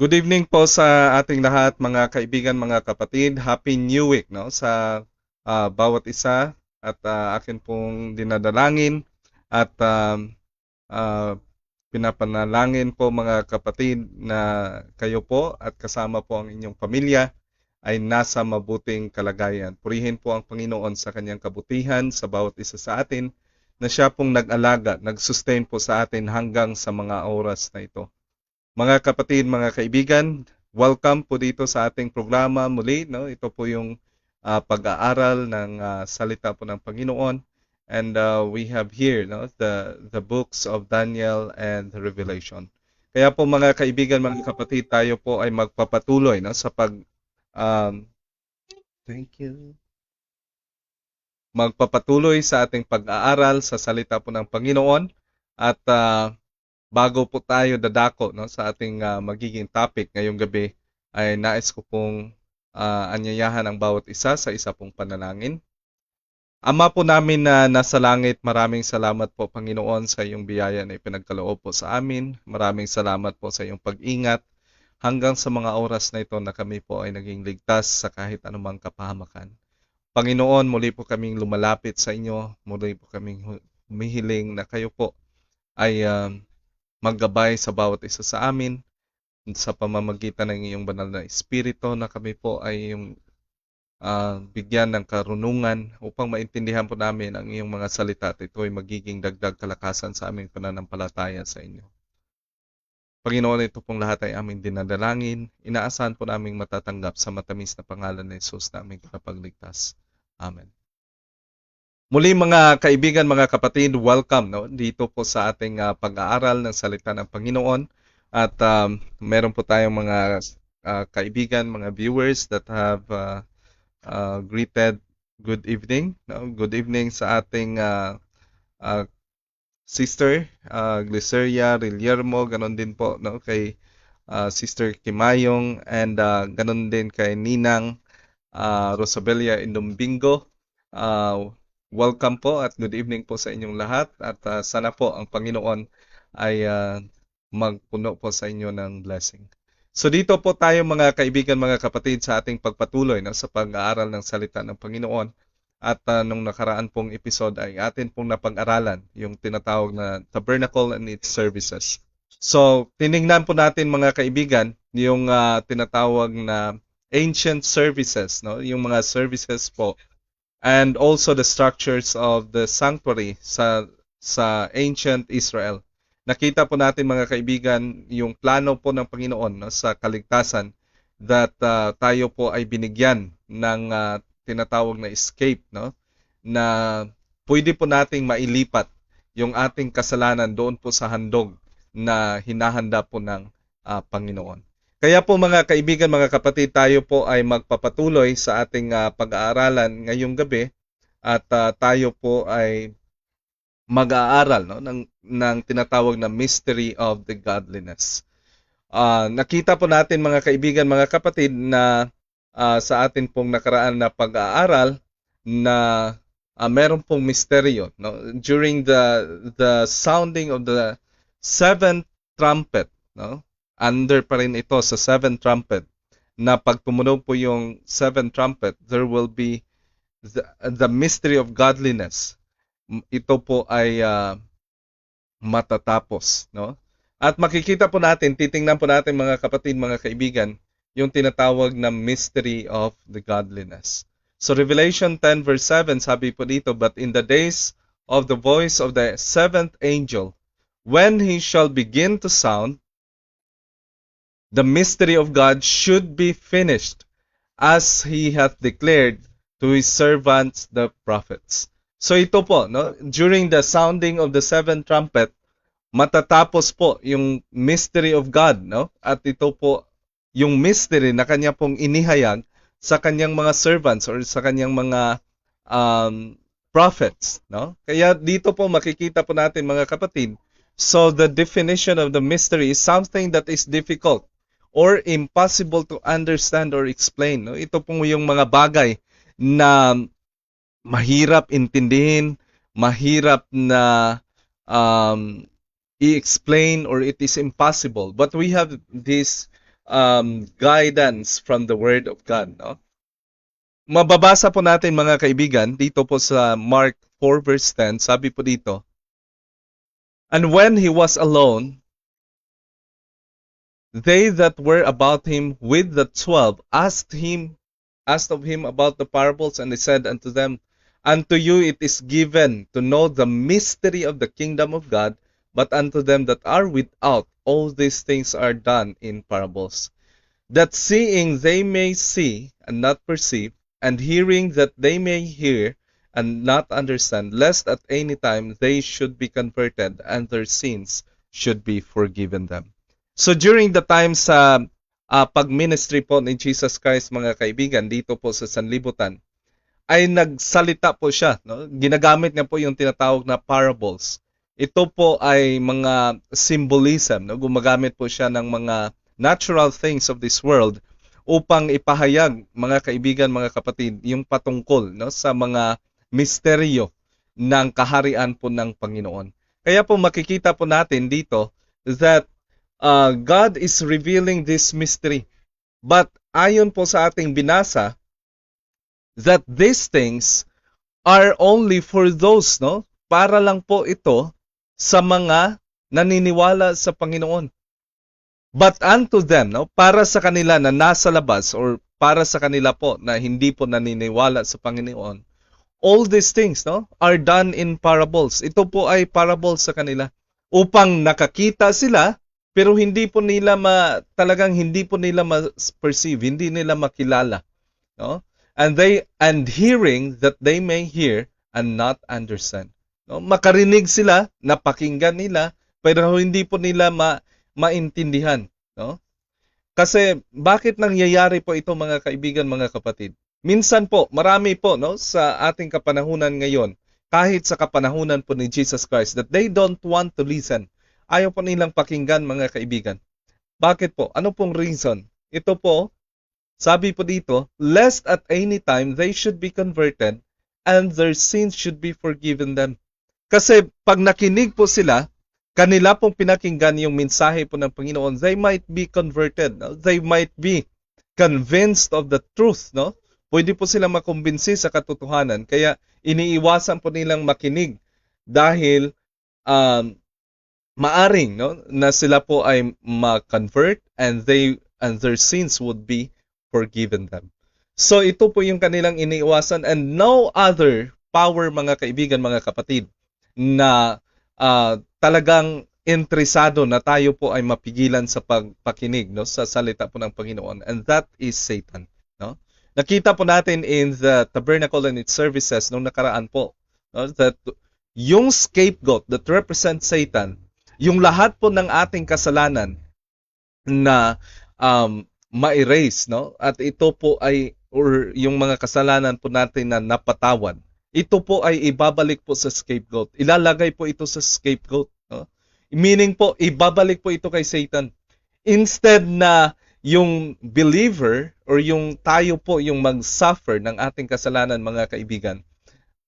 Good evening po sa ating lahat, mga kaibigan, mga kapatid. Happy New Week, no? Sa bawat isa at akin pong dinadalangin at ah, pinapanalangin po mga kapatid na kayo po at kasama po ang inyong pamilya ay nasa mabuting kalagayan. Purihin po ang Panginoon sa kanyang kabutihan sa bawat isa sa atin na siya pong nag-alaga, nag-sustain po sa atin hanggang sa mga oras na ito. Mga kapatid, mga kaibigan, welcome po dito sa ating programa muli. No? Ito po yung pag-aaral ng salita po ng Panginoon. And we have here the books of Daniel and Revelation. Kaya po mga kaibigan, mga kapatid, tayo po ay magpapatuloy sa um, thank you. Magpapatuloy sa ating pag-aaral sa salita po ng Panginoon at bago po tayo dadako sa ating magiging topic ngayong gabi, ay nais ko pong anyayahan ang bawat isa sa isa pong panalangin. Ama po namin na nasa langit, maraming salamat po Panginoon sa iyong biyaya na ipinagkaloob po sa amin. Maraming salamat po sa iyong pag-ingat hanggang sa mga oras na ito na kami po ay naging ligtas sa kahit anumang kapahamakan. Panginoon, muli po kaming lumalapit sa inyo, muli po kaming humihiling na kayo po ay maggabay sa bawat isa sa amin sa pamamagitan ng iyong banal na espiritu na kami po ay yung bigyan ng karunungan upang maintindihan po namin ang iyong mga salita at ito ay magiging dagdag kalakasan sa aming pananampalataya sa inyo. Panginoon, ito pong lahat ay aming dinadalangin. Inaasahan po naming matatanggap sa matamis na pangalan ni Jesus na aming kapagligtas. Amen. Muli mga kaibigan, mga kapatid, welcome dito po sa ating pag-aaral ng salita ng Panginoon. At meron po tayong mga kaibigan, mga viewers that have greeted good evening. Good evening sa ating sister, Gliceria Rillermo, ganon din po kay Sister Kimayong, and ganon din kay Ninang Rosabella Indumbingo. Welcome po at good evening po sa inyong lahat at sana po ang Panginoon ay magpuno po sa inyo ng blessing. So dito po tayo mga kaibigan, mga kapatid sa ating pagpatuloy sa pag-aaral ng salita ng Panginoon. At nung nakaraan pong episode ay atin pong napag-aralan yung tinatawag na Tabernacle and its services. So tiningnan po natin mga kaibigan yung tinatawag na ancient services, yung mga services po, and also the structures of the sanctuary sa ancient Israel. Nakita po natin mga kaibigan yung plano po ng Panginoon sa kaligtasan that tayo po ay binigyan ng tinatawag na escape, na pwede po nating mailipat yung ating kasalanan doon po sa handog na hinahanda po ng Panginoon. Kaya po mga kaibigan, mga kapatid, tayo po ay magpapatuloy sa ating pag-aaralan ngayong gabi at tayo po ay mag-aaral ng tinatawag na mystery of the godliness. Nakita po natin mga kaibigan, mga kapatid na sa atin pong nakaraan na pag-aaral na meron pong misteryo during the sounding of the seventh trumpet, under pa rin ito sa seventh trumpet, na pag tumunog po yung seventh trumpet, there will be the mystery of godliness. Ito po ay matatapos, At makikita po natin, titingnan po natin mga kapatid, mga kaibigan, yung tinatawag na mystery of the godliness. So Revelation 10 verse 7, sabi po dito, but in the days of the voice of the seventh angel, when he shall begin to sound, the mystery of God should be finished, as he hath declared to his servants the prophets. So ito po, during the sounding of the seventh trumpet, matatapos po yung mystery of God, At ito po yung mystery na kanya pong inihayag sa kanyang mga servants or sa kanyang mga prophets, Kaya dito po makikita po natin mga kapatid, so the definition of the mystery is something that is difficult or impossible to understand or explain, Ito po yung mga bagay na mahirap intindihin, mahirap na i-explain, or it is impossible. But we have this guidance from the Word of God. No? Mababasa po natin mga kaibigan dito po sa Mark 4 verse 10, sabi po dito, "And when he was alone, they that were about him with the 12 asked of him about the parables, and he said unto them, Unto you it is given to know the mystery of the kingdom of God, but unto them that are without, all these things are done in parables, that seeing they may see and not perceive, and hearing that they may hear and not understand, lest at any time they should be converted and their sins should be forgiven them." So during the time sa pag-ministry po ni Jesus Christ, mga kaibigan, dito po sa sanlibutan, ay nagsalita po siya. No? Ginagamit niya po yung tinatawag na parables. Ito po ay mga symbolism. No? Gumagamit po siya ng mga natural things of this world upang ipahayag, mga kaibigan, mga kapatid, yung patungkol no? sa mga misteryo ng kaharian po ng Panginoon. Kaya po makikita po natin dito that God is revealing this mystery. But ayon po sa ating binasa, that these things are only for those, no? Para lang po ito sa mga naniniwala sa Panginoon. But unto them, no? Para sa kanila na nasa labas or para sa kanila po na hindi po naniniwala sa Panginoon, all these things, no, are done in parables. Ito po ay parables sa kanila upang nakakita sila pero hindi po nila talagang hindi po nila ma-perceive, hindi nila makilala, no? And hearing that they may hear and not understand. No? Makarinig sila, napakinggan nila, pero hindi po nila maintindihan, no? Kasi bakit nangyayari po ito, mga kaibigan, mga kapatid? Minsan po, marami po no sa ating kapanahunan ngayon, kahit sa kapanahunan po ni Jesus Christ, that they don't want to listen. Ayaw po nilang pakinggan, mga kaibigan. Bakit po? Ano pong reason? Ito po, sabi po dito, lest at any time they should be converted and their sins should be forgiven them. Kasi pag nakinig po sila, kanila pong pinakinggan yung mensahe po ng Panginoon, they might be converted. No? They might be convinced of the truth. No? Pwede po silang makumbinsi sa katotohanan. Kaya iniiwasan po nilang makinig dahil maaring no, na sila po ay ma-convert and their sins would be forgiven them. So ito po yung kanilang iniiwasan, and no other power, mga kaibigan, mga kapatid, na talagang interesado na tayo po ay mapigilan sa pagpakinig no, sa salita po ng Panginoon, and that is Satan. No? Nakita po natin in the tabernacle and its services nung nakaraan po, no, that yung scapegoat that represents Satan, yung lahat po ng ating kasalanan na ma-erase, no? At ito po ay, or yung mga kasalanan po natin na napatawad, ito po ay ibabalik po sa scapegoat. Ilalagay po ito sa scapegoat. No? Meaning po, ibabalik po ito kay Satan. Instead na yung believer or yung tayo po yung mag-suffer ng ating kasalanan, mga kaibigan,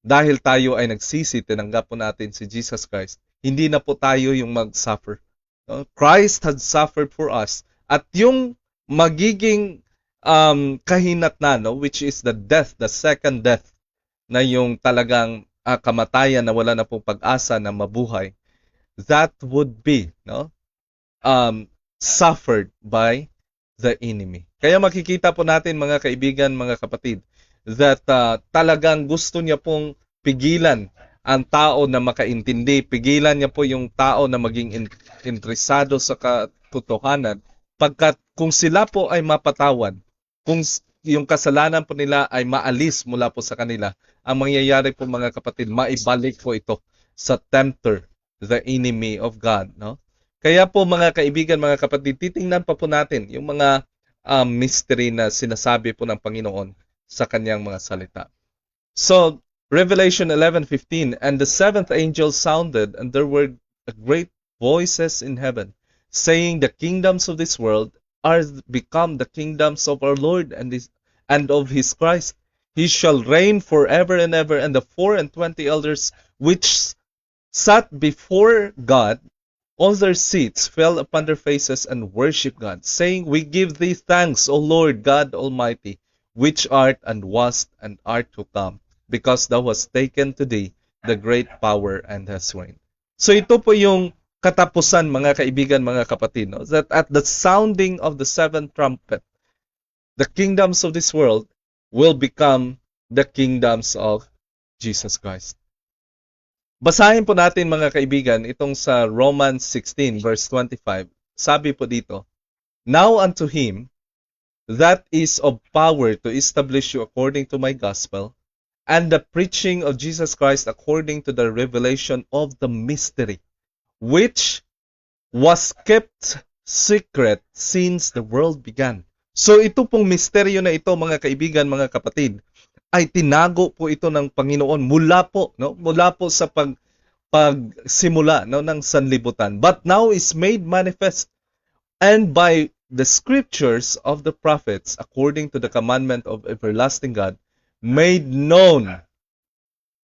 dahil tayo ay nagsisi, tinanggap po natin si Jesus Christ, hindi na po tayo yung mag-suffer. No? Christ had suffered for us. At yung magiging kahinatnan, no? Which is the death, the second death, na yung talagang kamatayan na wala na pong pag-asa na mabuhay, that would be no, suffered by the enemy. Kaya makikita po natin, mga kaibigan, mga kapatid, that talagang gusto niya pong pigilan ang tao na makaintindi, pigilan niya po yung tao na maging interesado sa katotohanan, pagkat kung sila po ay mapatawad, kung yung kasalanan po nila ay maalis mula po sa kanila, ang mangyayari po, mga kapatid, maibalik po ito sa tempter, the enemy of God. No? Kaya po, mga kaibigan, mga kapatid, titingnan pa po natin yung mga mystery na sinasabi po ng Panginoon sa kanyang mga salita. So, Revelation 11:15, and the seventh angel sounded, and there were great voices in heaven, saying, the kingdoms of this world are become the kingdoms of our Lord and of his Christ. He shall reign forever and ever. And the 24 elders which sat before God all their seats fell upon their faces and worshiped God, saying, We give thee thanks, O Lord God Almighty, which art and wast and art to come, because thou hast taken to thee the great power and hast reigned. So ito po yung katapusan, mga kaibigan, mga kapatid, no? That at the sounding of the seventh trumpet, the kingdoms of this world will become the kingdoms of Jesus Christ. Basahin po natin, mga kaibigan, itong sa Romans 16 verse 25. Sabi po dito, Now unto him that is of power to establish you according to my gospel, and the preaching of Jesus Christ according to the revelation of the mystery, which was kept secret since the world began. So ito pong misteryo na ito, mga kaibigan, mga kapatid, ay tinago po ito ng Panginoon mula po sa pagsimula ng sanlibutan, but now is made manifest and by the scriptures of the prophets according to the commandment of everlasting God, made known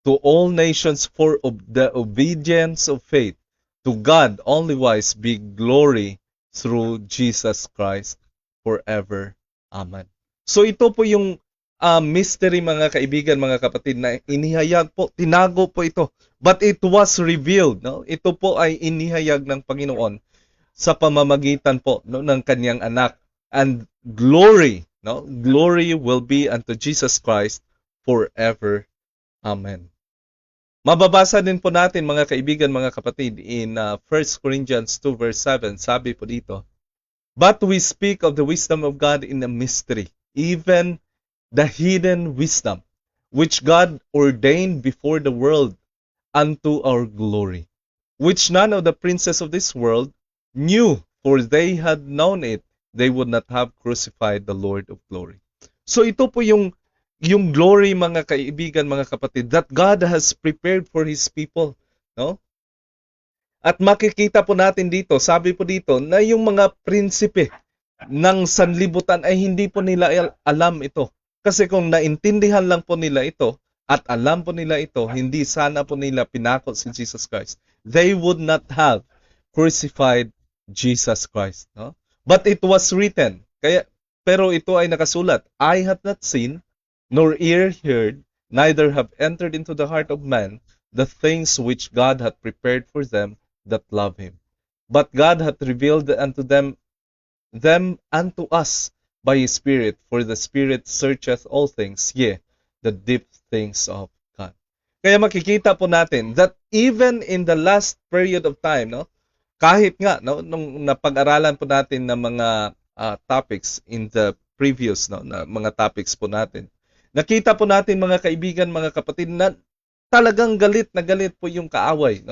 to all nations for the obedience of faith. To God only wise be glory through Jesus Christ forever. Amen. So ito po yung mystery, mga kaibigan, mga kapatid, na inihayag po, tinago po ito. But it was revealed. No? Ito po ay inihayag ng Panginoon sa pamamagitan po ng kanyang anak. And glory will be unto Jesus Christ forever. Amen. Mababasa din po natin, mga kaibigan, mga kapatid, in 1 Corinthians 2 verse 7, sabi po dito, But we speak of the wisdom of God in a mystery, even the hidden wisdom, which God ordained before the world unto our glory, which none of the princes of this world knew, for they had known it, they would not have crucified the Lord of glory. So ito po yung glory, mga kaibigan, mga kapatid, that God has prepared for His people. No? At makikita po natin dito, sabi po dito, na yung mga prinsipe ng sanlibutan ay hindi po nila alam ito. Kasi kung naintindihan lang po nila ito at alam po nila ito, hindi sana po nila pinakot si Jesus Christ. They would not have crucified Jesus Christ. No? But it was written. Pero ito ay nakasulat. Eye hath not seen, nor ear heard, neither have entered into the heart of man the things which God hath prepared for them that love Him. But God hath revealed unto them unto us by His Spirit, for the Spirit searcheth all things, yea, the deep things of God. Kaya makikita po natin that even in the last period of time, kahit nga nung napag-aralan po natin ng mga topics in the previous na mga topics po natin, nakita po natin, mga kaibigan, mga kapatid, na talagang galit na galit po yung kaaway,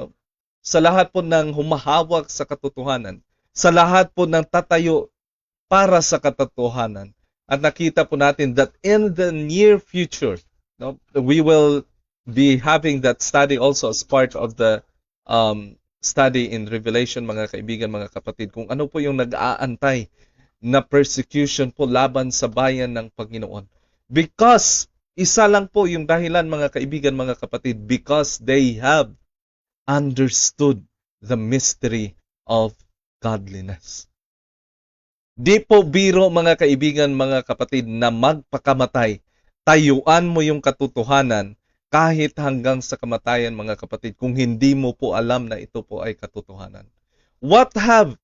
sa lahat po ng humahawak sa katotohanan, sa lahat po ng tatayo para sa katotohanan. At nakita po natin that in the near future, we will be having that study also as part of the study in Revelation, mga kaibigan, mga kapatid, kung ano po yung nag-aantay na persecution po laban sa bayan ng Panginoon. Because, isa lang po yung dahilan, mga kaibigan, mga kapatid, because they have understood the mystery of godliness. Di po biro, mga kaibigan, mga kapatid, na magpakamatay. Tayuan mo yung katotohanan kahit hanggang sa kamatayan, mga kapatid, kung hindi mo po alam na ito po ay katotohanan. What have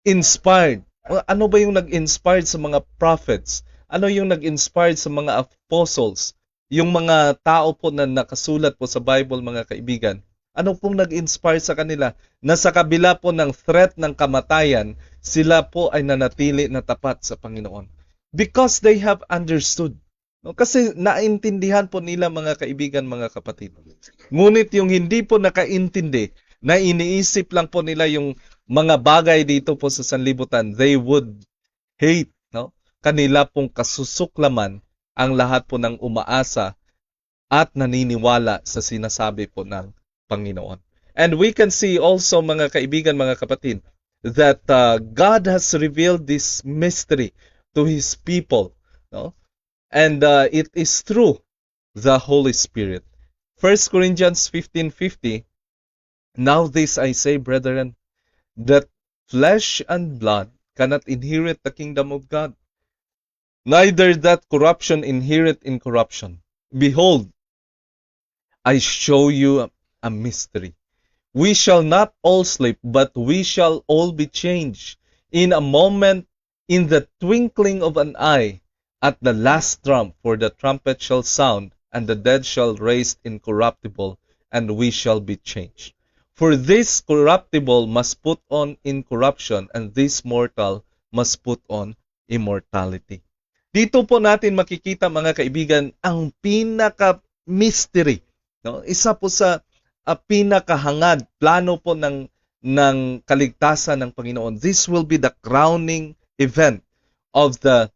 inspired? Ano ba yung nag-inspired sa mga prophets? Ano yung nag-inspired sa mga apostles? Yung mga tao po na nakasulat po sa Bible, mga kaibigan. Ano pong nag-inspire sa kanila? Na sa kabila po ng threat ng kamatayan, sila po ay nanatili na tapat sa Panginoon. Because they have understood. Kasi naintindihan po nila, mga kaibigan, mga kapatid. Ngunit yung hindi po nakaintindi, na iniisip lang po nila yung mga bagay dito po sa sanlibutan, they would hate, kanila pong kasusuklaman ang lahat po ng umaasa at naniniwala sa sinasabi po ng Panginoon. And we can see also, mga kaibigan, mga kapatid, that God has revealed this mystery to His people. And it is through the Holy Spirit. 1 Corinthians 15:50, Now this I say, brethren, that flesh and blood cannot inherit the kingdom of God, neither that corruption inherit incorruption. Behold, I show you a mystery. We shall not all sleep, but we shall all be changed in a moment, in the twinkling of an eye, at the last trump, for the trumpet shall sound, and the dead shall raise incorruptible, and we shall be changed. For this corruptible must put on incorruption, and this mortal must put on immortality. Dito po natin makikita, mga kaibigan, ang pinaka-mystery. No? Isa po sa pinakahangad, plano po ng kaligtasan ng Panginoon. This will be the crowning event of the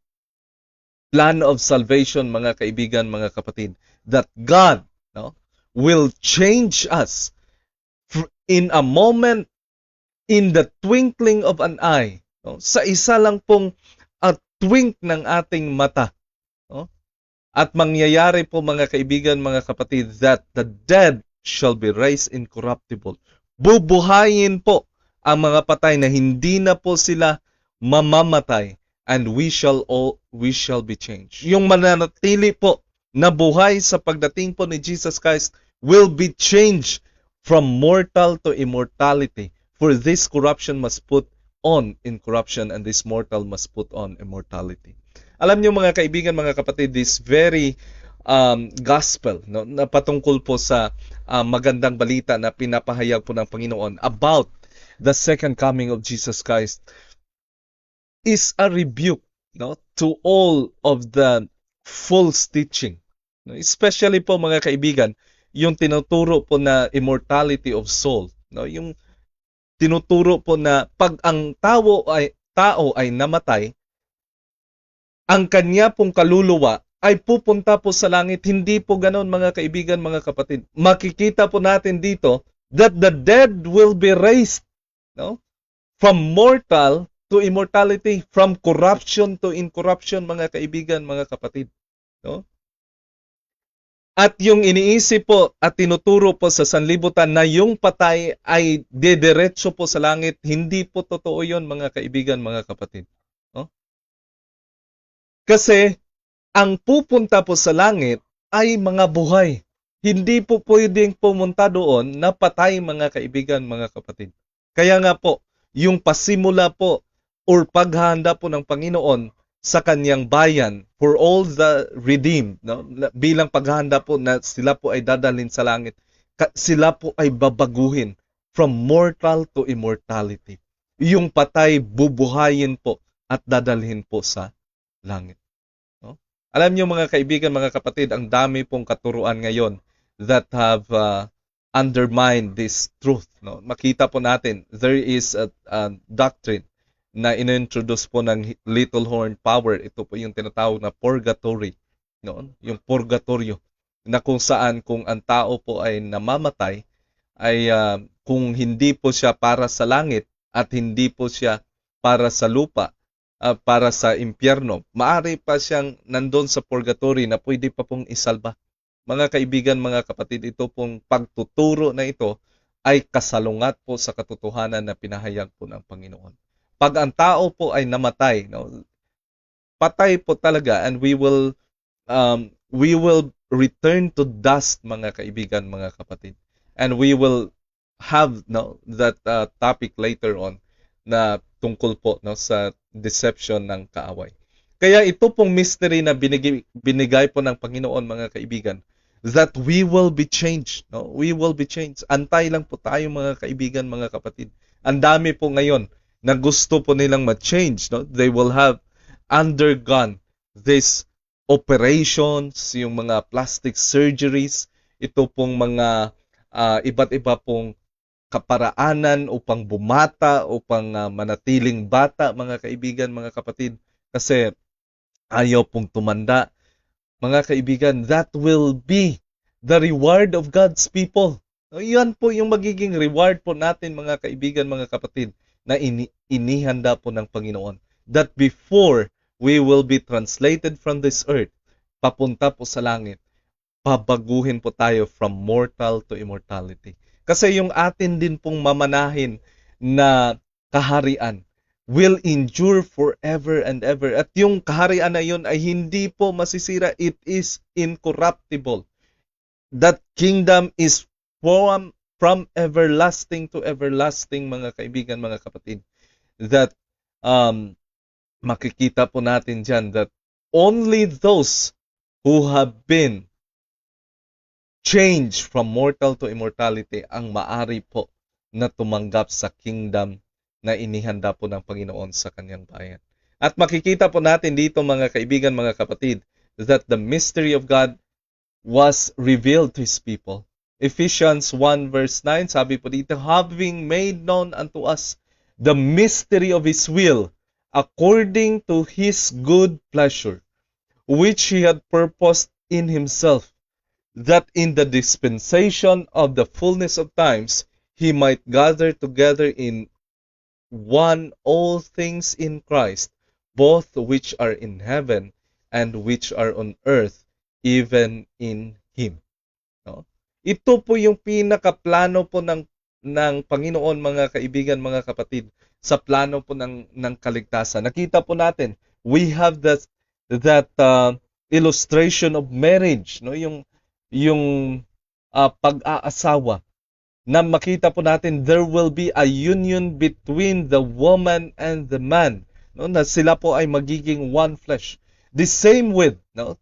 plan of salvation, mga kaibigan, mga kapatid. That God, no, will change us in a moment, in the twinkling of an eye. No? Sa isa lang pong twink ng ating mata. No? At mangyayari po, mga kaibigan, mga kapatid, that the dead shall be raised incorruptible. Bubuhayin po ang mga patay na hindi na po sila mamamatay, and we shall be changed. Yung mananatili po na buhay sa pagdating po ni Jesus Christ will be changed from mortal to immortality. For this corruption must put on incorruption, and this mortal must put on immortality. Alam niyo, mga kaibigan, mga kapatid, this very gospel, no, na patungkol po sa magandang balita na pinapahayag po ng Panginoon about the second coming of Jesus Christ is a rebuke, no, to all of the false teaching. No, especially po, mga kaibigan, yung tinuturo po na immortality of soul, no, yung tinuturo po na pag ang tao ay namatay, ang kanya pong kaluluwa ay pupunta po sa langit. Hindi po ganon, mga kaibigan, mga kapatid. Makikita po natin dito that the dead will be raised, no? From mortal to immortality, from corruption to incorruption, mga kaibigan, mga kapatid. No? At yung iniisip po at tinuturo po sa sanlibutan na yung patay ay dediretso po sa langit, hindi po totoo yun, mga kaibigan, mga kapatid. No? Kasi ang pupunta po sa langit ay mga buhay. Hindi po pwedeng pumunta doon na patay, mga kaibigan, mga kapatid. Kaya nga po, yung pasimula po or paghahanda po ng Panginoon sa kanyang bayan for all the redeemed, no? Bilang paghahanda po na sila po ay dadalhin sa langit, sila po ay babaguhin from mortal to immortality. Yung patay bubuhayin po at dadalhin po sa langit. Alam niyo, mga kaibigan, mga kapatid, ang dami pong katuruan ngayon that have undermined this truth. No? Makita po natin, there is a doctrine na inintroduce po ng Little Horn Power. Ito po yung tinatawag na purgatory. No? Yung purgatorio, na kung saan kung ang tao po ay namamatay, ay kung hindi po siya para sa langit at hindi po siya para sa lupa, para sa impyerno, maaari pa siyang nandun sa purgatory na pwede pa pong isalba. Mga kaibigan, mga kapatid, ito pong pagtuturo na ito ay kasalungat po sa katotohanan na pinahayag po ng Panginoon. Pag ang tao po ay namatay, no, patay po talaga, and we will return to dust, mga kaibigan, mga kapatid. And we will have that topic later on na tungkol po sa deception ng kaaway. Kaya ito pong mystery na binigay po ng Panginoon, mga kaibigan, that we will be changed. No? We will be changed. Antay lang po tayo, mga kaibigan, mga kapatid. Ang dami po ngayon na gusto po nilang ma-change. No? They will have undergone these operations, yung mga plastic surgeries, ito pong mga iba't iba pong kaparaanan upang bumata, upang manatiling bata, mga kaibigan, mga kapatid, kasi ayaw pong tumanda. Mga kaibigan, that will be the reward of God's people. Yan po yung magiging reward po natin, mga kaibigan, mga kapatid, na inihanda po ng Panginoon. That before we will be translated from this earth, papunta po sa langit, pabaguhin po tayo from mortal to immortality. Kasi yung atin din pong mamanahin na kaharian will endure forever and ever. At yung kaharian na yun ay hindi po masisira. It is incorruptible. That kingdom is from everlasting to everlasting, mga kaibigan, mga kapatid. That makikita po natin dyan that only those who have been changed from mortal to immortality ang maari po na tumanggap sa kingdom na inihanda po ng Panginoon sa kanyang bayan. At makikita po natin dito, mga kaibigan, mga kapatid, that the mystery of God was revealed to His people. Ephesians 1 verse 9, sabi po dito, having made known unto us the mystery of His will, according to His good pleasure, which He had purposed in Himself, that in the dispensation of the fullness of times, He might gather together in one all things in Christ, both which are in heaven and which are on earth, even in Him. No? Ito po yung pinakaplano po ng Panginoon, mga kaibigan, mga kapatid, sa plano po ng kaligtasan. Nakita po natin, we have that illustration of marriage, no? Yung pag-aasawa, na makita po natin there will be a union between the woman and the man, no? Na sila po ay magiging one flesh. The same with, no?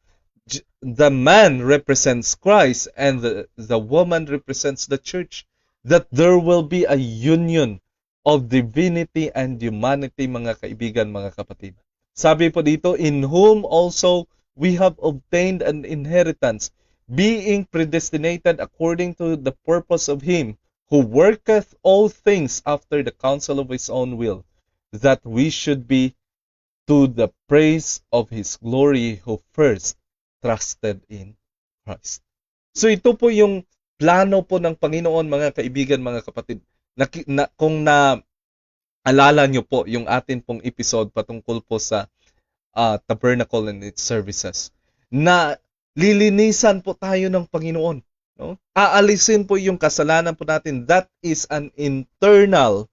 The man represents Christ and the woman represents the church. That there will be a union of divinity and humanity, mga kaibigan, mga kapatid. Sabi po dito, in whom also we have obtained an inheritance, being predestinated according to the purpose of Him who worketh all things after the counsel of His own will, that we should be to the praise of His glory who first trusted in Christ. So ito po yung plano po ng Panginoon, mga kaibigan, mga kapatid. Kung alala nyo po yung atin pong episode patungkol po sa tabernacle and its services, na lilinisan po tayo ng Panginoon. No? Aalisin po yung kasalanan po natin. That is an internal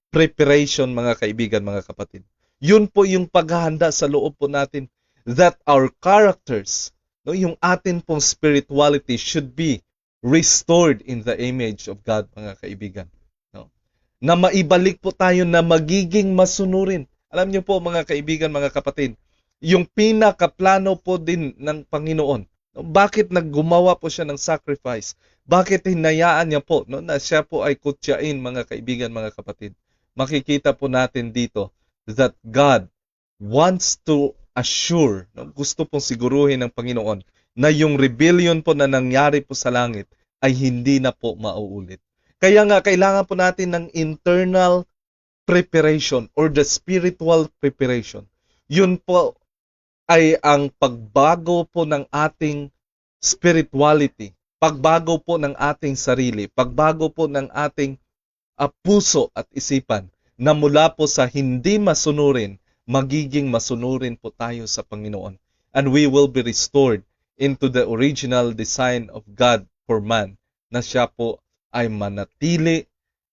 preparation, mga kaibigan, mga kapatid. Yun po yung paghahanda sa loob po natin, that our characters, no, yung atin pong spirituality should be restored in the image of God, mga kaibigan. No? Na maibalik po tayo na magiging masunurin. Alam niyo po, mga kaibigan, mga kapatid, yung pinakaplano po din ng Panginoon, no? Bakit naggumawa po siya ng sacrifice? Bakit hinayaan niya po, no, na siya po ay kutyain, mga kaibigan, mga kapatid? Makikita po natin dito that God wants to assure, no, gusto pong siguruhin ng Panginoon na yung rebellion po na nangyari po sa langit ay hindi na po mauulit. Kaya nga, kailangan po natin ng internal preparation or the spiritual preparation. Yun po ay ang pagbago po ng ating spirituality, pagbago po ng ating sarili, pagbago po ng ating puso at isipan, na mula po sa hindi masunurin, magiging masunurin po tayo sa Panginoon. And we will be restored into the original design of God for man, na siya po ay manatili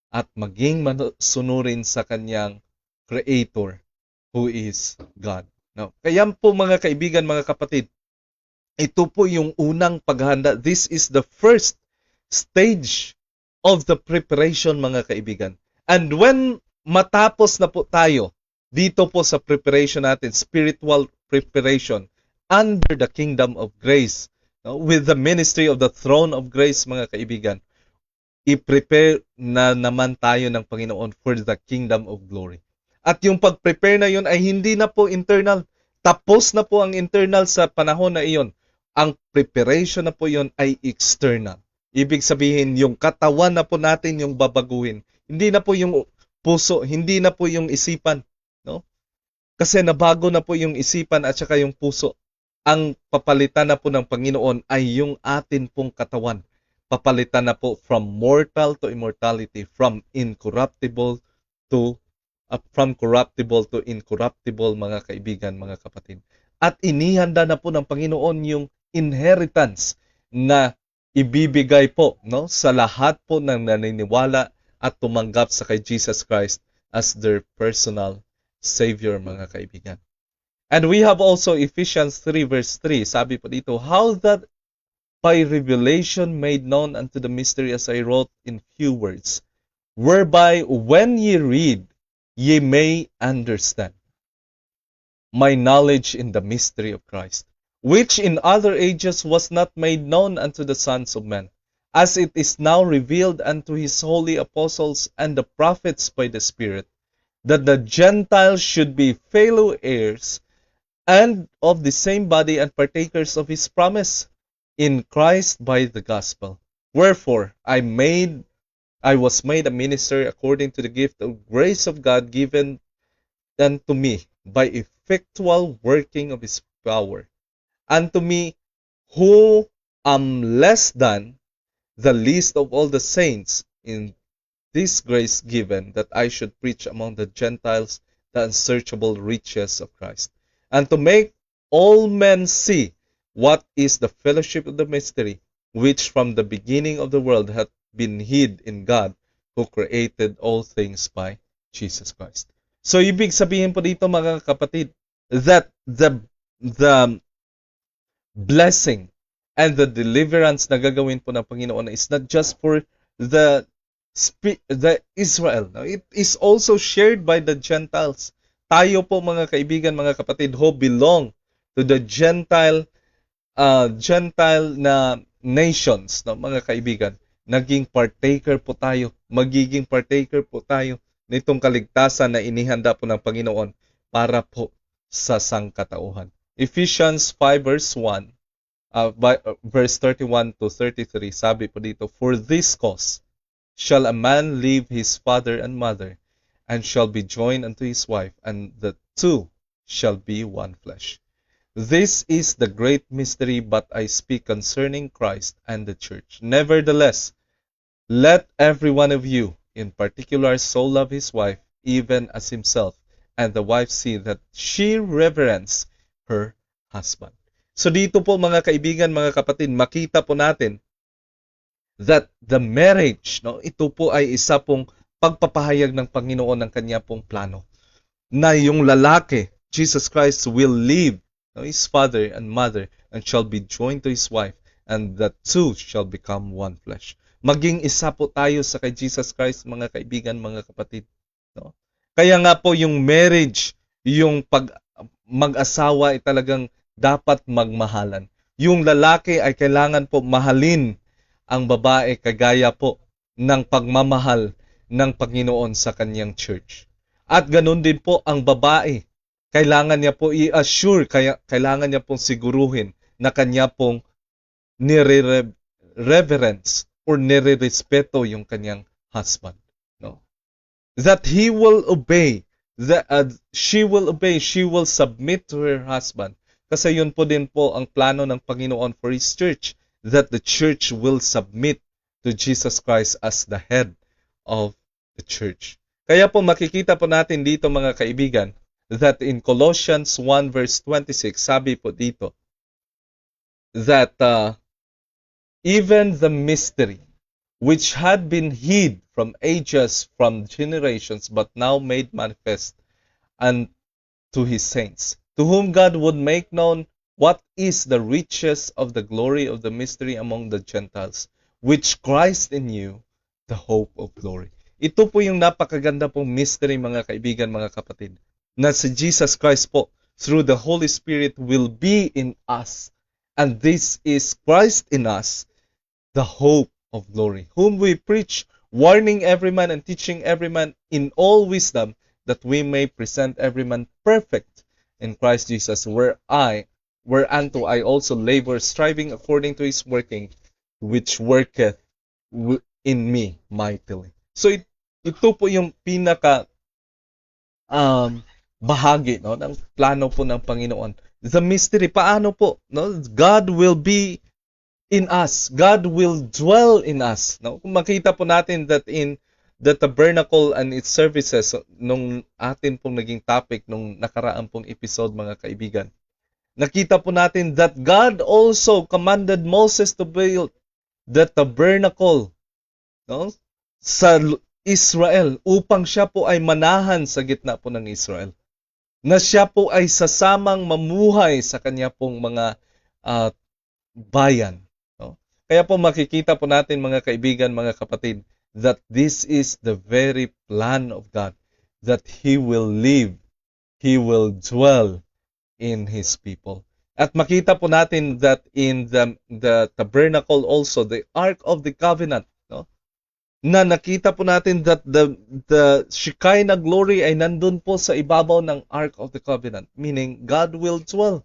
at maging masunurin sa kanyang Creator, who is God. No? Kaya po, mga kaibigan, mga kapatid, ito po yung unang paghahanda. This is the first stage of the preparation, mga kaibigan. And when matapos na po tayo dito po sa preparation natin, spiritual preparation, under the kingdom of grace, no, with the ministry of the throne of grace, mga kaibigan, i-prepare na naman tayo ng Panginoon for the kingdom of glory. At yung pag-prepare na yun ay hindi na po internal. Tapos na po ang internal sa panahon na iyon. Ang preparation na po yun ay external. Ibig sabihin, yung katawan na po natin yung babaguhin. Hindi na po yung puso, hindi na po yung isipan. No? Kasi nabago na po yung isipan at saka yung puso. Ang papalitan na po ng Panginoon ay yung atin pong katawan. Papalitan na po from mortal to immortality, from corruptible to incorruptible, mga kaibigan, mga kapatid. At inihanda na po ng Panginoon yung inheritance na ibibigay po, no, sa lahat po ng naniniwala at tumanggap sa kay Jesus Christ as their personal Savior, mga kaibigan. And we have also Ephesians 3 verse 3. Sabi po dito, how that by revelation made known unto the mystery as I wrote in few words, whereby when ye read, ye may understand my knowledge in the mystery of Christ, which in other ages was not made known unto the sons of men, as it is now revealed unto his holy apostles and the prophets by the Spirit, that the Gentiles should be fellow heirs and of the same body and partakers of his promise in Christ by the gospel. Wherefore I was made a minister according to the gift of grace of God given unto me by effectual working of his power. Unto me who am less than the least of all the saints in this grace given, that I should preach among the Gentiles the unsearchable riches of Christ, and to make all men see what is the fellowship of the mystery, which from the beginning of the world hath been hid in God, who created all things by Jesus Christ. So, ibig sabihin po dito, mga kapatid, that the blessing and the deliverance na gagawin po ng Panginoon is not just for the Israel. No? It is also shared by the Gentiles. Tayo po, mga kaibigan, mga kapatid, who belong to the Gentile na nations, no, mga kaibigan, magiging partaker po tayo nitong kaligtasan na inihanda po ng Panginoon para po sa sangkatauhan. Ephesians 5 verse 1, verse 31 to 33, sabi po dito, for this cause shall a man leave his father and mother, and shall be joined unto his wife, and the two shall be one flesh. This is the great mystery, but I speak concerning Christ and the church. Nevertheless, let every one of you in particular so love his wife, even as himself, and the wife see that she reverence her husband. So dito po, mga kaibigan, mga kapatid, makita po natin that the marriage, no, ito po ay isa pong pagpapahayag ng Panginoon ng kanya pong plano. Na yung lalaki, Jesus Christ, will leave, no, his father and mother and shall be joined to his wife, and the two shall become one flesh. Maging isa po tayo sa kay Jesus Christ, mga kaibigan, mga kapatid. No? Kaya nga po yung marriage, yung mag-asawa ay talagang dapat magmahalan. Yung lalaki ay kailangan po mahalin ang babae kagaya po ng pagmamahal ng Panginoon sa kanyang church. At ganun din po ang babae. Kailangan niya po i-assure, kailangan niya pong siguruhin na kanya pong nire-reverence or nire-respeto yung kanyang husband. No? That he will obey, she will submit to her husband. Kasi yun po din po ang plano ng Panginoon for his church, that the church will submit to Jesus Christ as the head of the church. Kaya po makikita po natin dito, mga kaibigan, that in Colossians 1 verse 26, sabi po dito, that even the mystery which had been hid from ages, from generations, but now made manifest unto his saints, to whom God would make known what is the riches of the glory of the mystery among the Gentiles, which Christ in you, the hope of glory. Ito po yung napakaganda pong mystery, mga kaibigan, mga kapatid, na si Jesus Christ po, through the Holy Spirit, will be in us. And this is Christ in us, the hope of glory, whom we preach, warning every man and teaching every man in all wisdom, that we may present every man perfect in Christ Jesus, whereunto I also labor, striving according to his working, which worketh in me mightily. So ito po yung pinaka bahagi, no, ng plano po ng Panginoon. The mystery, paano po, no? God will be in us. God will dwell in us. No? Kung makita po natin that in the tabernacle and its services, nung atin pong naging topic nung nakaraan pong episode, mga kaibigan, nakita po natin that God also commanded Moses to build the tabernacle, no, sa Israel upang siya po ay manahan sa gitna po ng Israel. Na siya po ay sasamang mamuhay sa kanya pong mga ah, bayan. No? Kaya po makikita po natin mga kaibigan, mga kapatid, that this is the very plan of God, that He will live, He will dwell in His people. At makita po natin that in the tabernacle also, the Ark of the Covenant, no? Na nakita po natin that the Shekinah glory ay nandun po sa ibabaw ng Ark of the Covenant, meaning God will dwell.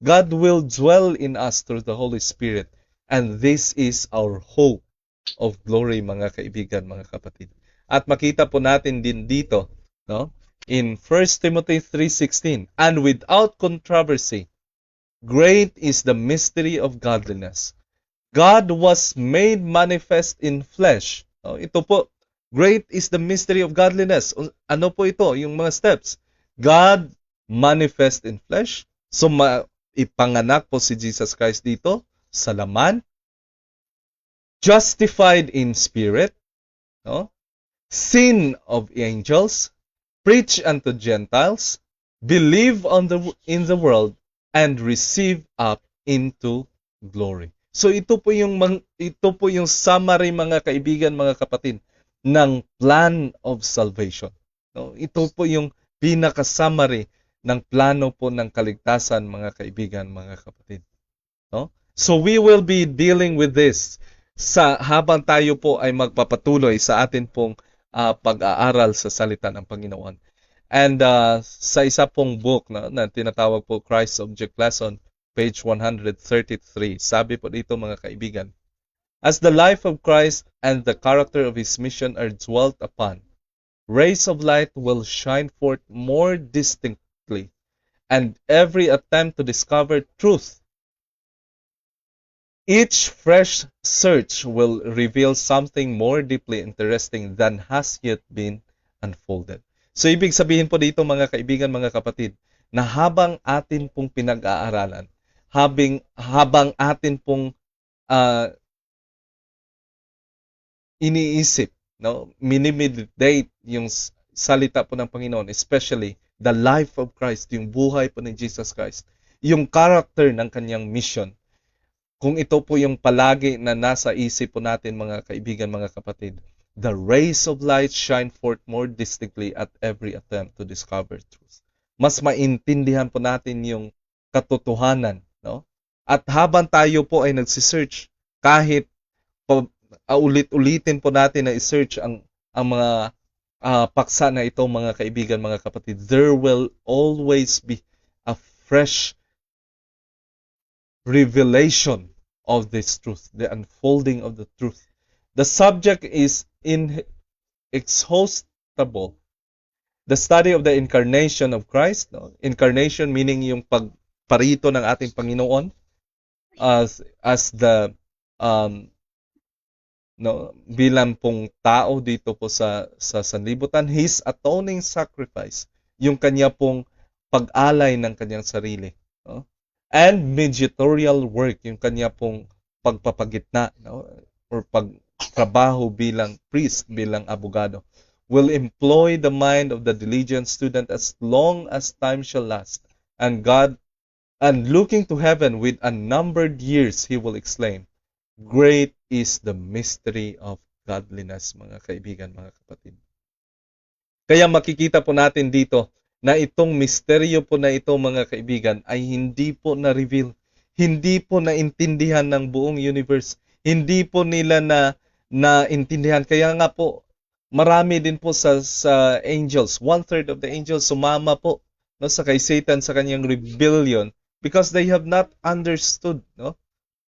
God will dwell in us through the Holy Spirit. And this is our hope of glory, mga kaibigan, mga kapatid. At makita po natin din dito, no? In 1 Timothy 3:16, and without controversy, great is the mystery of godliness. God was made manifest in flesh. No? Ito po, great is the mystery of godliness. Ano po ito? Yung mga steps. God manifest in flesh. So, ipanganak po si Jesus Christ dito sa laman, justified in spirit, no? Seen of angels, preach unto Gentiles, believe in the world, and receive up into glory. So ito po yung summary, mga kaibigan, mga kapatid, ng plan of salvation. No? Ito po yung pinaka-summary ng plano po ng kaligtasan, mga kaibigan, mga kapatid. No? So we will be dealing with this habang tayo po ay magpapatuloy sa atin pong pag-aaral sa salita ng Panginoon. And sa isa pong book na tinatawag po Christ's Object Lesson, page 133, sabi po dito, mga kaibigan, as the life of Christ and the character of His mission are dwelt upon, rays of light will shine forth more distinctly, and every attempt to discover truth, each fresh search will reveal something more deeply interesting than has yet been unfolded. So ibig sabihin po dito, mga kaibigan, mga kapatid, na habang atin pong pinag-aaralan, habang atin pong iniisip, no, minimeditate yung salita po ng Panginoon, especially the life of Christ, yung buhay po ni Jesus Christ, yung character ng kanyang mission. Kung ito po yung palagi na nasa isip po natin, mga kaibigan, mga kapatid, the rays of light shine forth more distinctly at every attempt to discover truth. Mas maintindihan po natin yung katotohanan, no? At habang tayo po ay nagsisearch, kahit ulit-ulitin po natin na i-search ang mga paksa na ito, mga kaibigan, mga kapatid, there will always be a fresh revelation of this truth, the unfolding of the truth. The subject is inexhaustible. The study of the incarnation of Christ, no? Incarnation meaning yung pagparito ng ating Panginoon as the no, bilang pong tao dito po sa sanlibutan, His atoning sacrifice, yung kanya pong pag-alay ng kanyang sarili, no? And mediatorial work, yung kanya pong pagpapagitna, no? Or pagtrabaho bilang priest, bilang abogado, will employ the mind of the diligent student as long as time shall last, and looking to heaven with unnumbered years, he will exclaim, great is the mystery of godliness, mga kaibigan, mga kapatid. Kaya makikita po natin dito na itong misteryo po na ito, mga kaibigan, ay hindi po na-reveal, hindi po naintindihan ng buong universe, hindi po nila naintindihan. Kaya nga po, marami din po sa angels, 1/3 of the angels sumama po, no, sa kay Satan sa kanyang rebellion because they have not understood, no?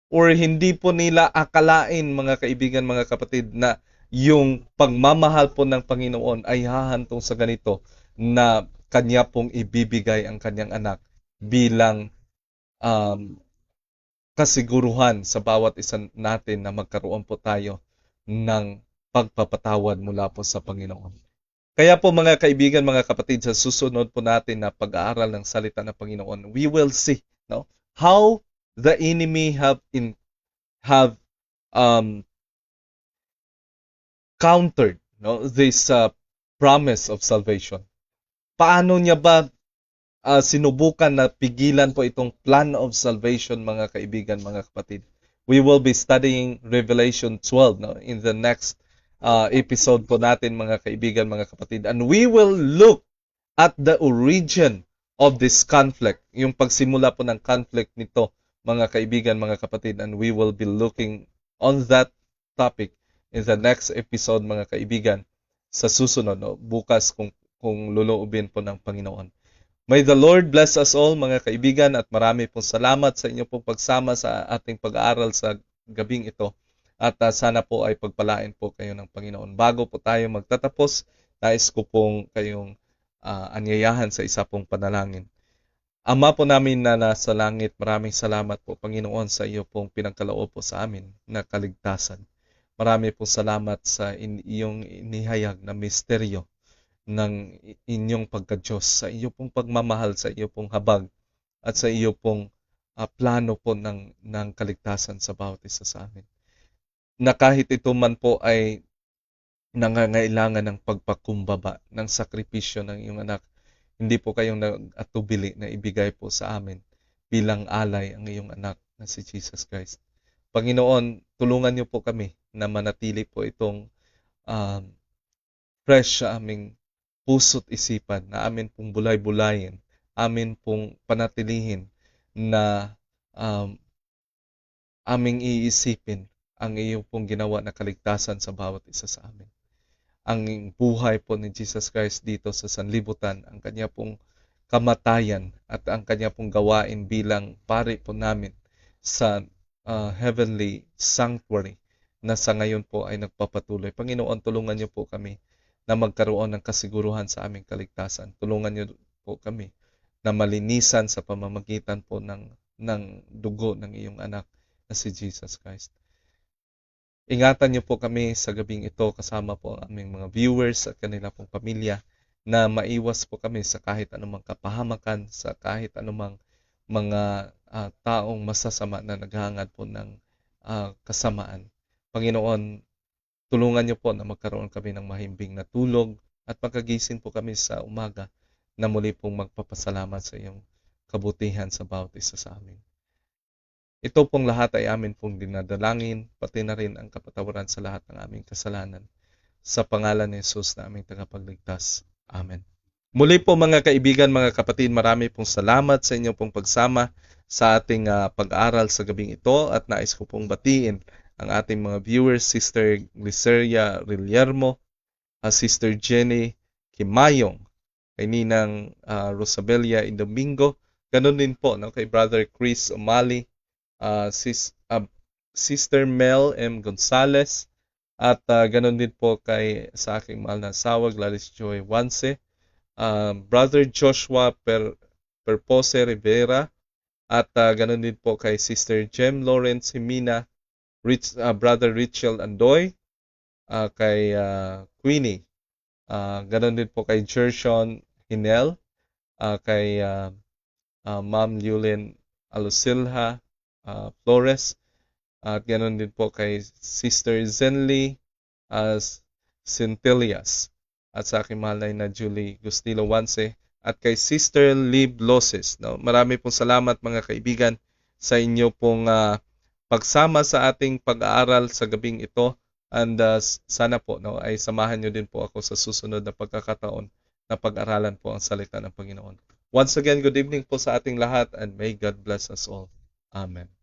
Or hindi po nila akalain, mga kaibigan, mga kapatid, na yung pagmamahal po ng Panginoon ay hahantong sa ganito, na kanya pong ibibigay ang kanyang anak bilang kasiguruhan sa bawat isa natin na magkaroon po tayo ng pagpapatawad mula po sa Panginoon. Kaya po, mga kaibigan, mga kapatid, sa susunod po natin na pag-aaral ng salita ng Panginoon, we will see, no, how the enemy have um, countered, no, this promise of salvation. Paano niya ba sinubukan na pigilan po itong plan of salvation, mga kaibigan, mga kapatid? We will be studying Revelation 12, no, in the next episode po natin, mga kaibigan, mga kapatid. And we will look at the origin of this conflict, yung pagsimula po ng conflict nito, mga kaibigan, mga kapatid. And we will be looking on that topic in the next episode, mga kaibigan, sa susunod, no? Bukas kung luluubin po ng Panginoon. May the Lord bless us all, mga kaibigan, at marami pong salamat sa inyo pong pagsama sa ating pag-aaral sa gabing ito. At sana po ay pagpalain po kayo ng Panginoon. Bago po tayo magtatapos, nais ko pong kayong anyayahan sa isa pong panalangin. Ama po namin na nasa langit, maraming salamat po, Panginoon, sa iyo pong pinagkaloob po sa amin na kaligtasan. Marami pong salamat sa iyong inihayag na misteryo ng inyong pagka-Diyos, sa iyo pong pagmamahal, sa iyo pong habag, at sa iyo pong plano po ng kaligtasan sa bawat isa sa amin. Na kahit ito man po ay nangangailangan ng pagpakumbaba, ng sakripisyo ng iyong anak, hindi po kayong nag-atubili na ibigay po sa amin bilang alay ang iyong anak na si Jesus Christ. Panginoon, tulungan niyo po kami na manatili po itong fresh sa aming puso't isipan, na amin pong bulay-bulayin, amin pong panatilihin na aming iisipin ang iyong pong ginawa na kaligtasan sa bawat isa sa amin. Ang buhay po ni Jesus Christ dito sa sanlibutan, ang kanya pong kamatayan at ang kanya pong gawain bilang pari po namin sa heavenly sanctuary na sa ngayon po ay nagpapatuloy. Panginoon, tulungan niyo po kami na magkaroon ng kasiguruhan sa aming kaligtasan. Tulungan niyo po kami na malinisan sa pamamagitan po ng dugo ng iyong anak na si Jesus Christ. Ingatan niyo po kami sa gabing ito, kasama po ang aming mga viewers at kanila pong pamilya, na maiwas po kami sa kahit anumang kapahamakan, sa kahit anumang mga taong masasama na naghahangad po ng kasamaan. Panginoon, tulungan niyo po na magkaroon kami ng mahimbing na tulog at pagkagising po kami sa umaga na muli pong magpapasalamat sa iyong kabutihan sa bawat isa sa amin. Ito pong lahat ay amin pong dinadalangin, pati na rin ang kapatawaran sa lahat ng aming kasalanan. Sa pangalan ni Jesus na aming tagapagligtas. Amen. Muli po, mga kaibigan, mga kapatid, marami pong salamat sa inyong pong pagsama sa ating pag-aaral sa gabing ito, at nais ko pong batiin ang ating mga viewers, Sister Gliceria Rillermo, Sister Jenny Kimayong, kay Ninang Rosabella Indomingo, ganun din po, no, kay Brother Chris O'Malley, Sister Mel M. Gonzalez, at ganun din po sa aking mahal na asawa, Gladys Joy Wanse, Brother Joshua Perpose Rivera, at ganun din po kay Sister Jem Lawrence Jimena, Brother Richel Andoy, kay Queenie, ganun din po kay Gershon Hinel, kay Ma'am Yulin Alusilha Flores, at ganun din po kay Sister Zenly Centillas, at sa aking mahal na Julie Gustilo Wanse, at kay Sister Lib Loses. No? Marami pong salamat, mga kaibigan, sa inyo pong pagsama sa ating pag-aaral sa gabing ito, and sana po, no, ay samahan nyo din po ako sa susunod na pagkakataon na pag-aralan po ang salita ng Panginoon. Once again, good evening po sa ating lahat, and may God bless us all. Amen.